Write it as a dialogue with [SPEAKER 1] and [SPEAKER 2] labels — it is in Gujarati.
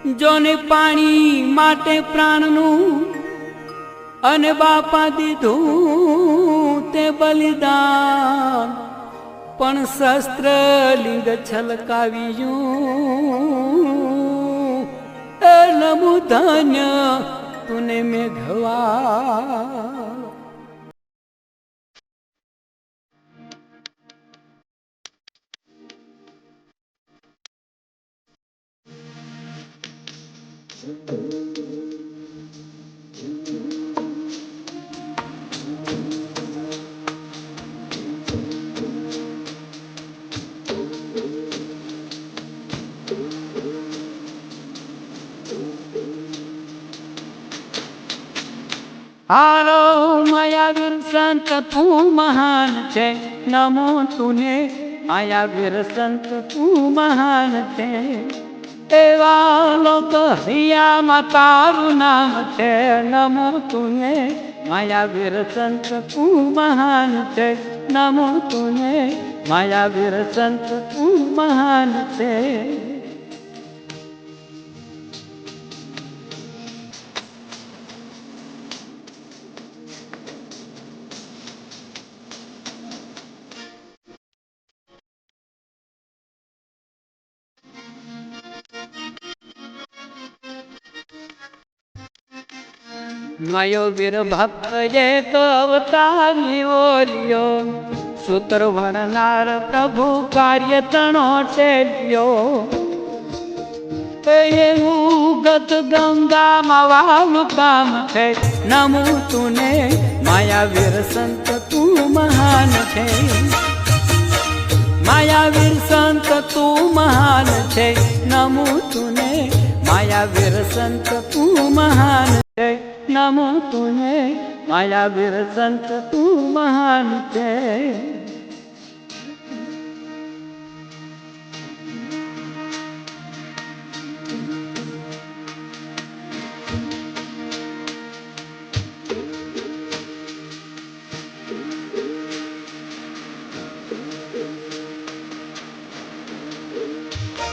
[SPEAKER 1] જોને પાણી માટે પ્રાણનું અને બાપા દીધું તે બલિદાન, પણ શસ્ત્ર લિંગ છલકાવ્યું એ નમુ ધન્ય તુને મેઘવા. હાલો માયાવીર સંત તું મહાન છે, નમો તુને માયાવીર સંત તું મહાન છે. એવા લોક હૈયામાં તારું નામ છે, નમો તુને માયાવીર સંત તું મહાન છે, નમો તુને માયાવીર સંત તું મહાન છે. મયોવીર ભક્ત જે તો અવતાર નિવોર્યો, સૂત્ર ભણનાર પ્રભુ કાર્ય તણો ટેલ્યો. એવું ગત ગંગામાં વાલું કામ છે, નમો તુને માયાવીર સંત તું મહાન છે. માયાવીર સંત તું મહાન છે, નમો તુને માયાવીર સંત તું મહાન છે, નમો તુને માયાવીર સંત તું મહાન છે.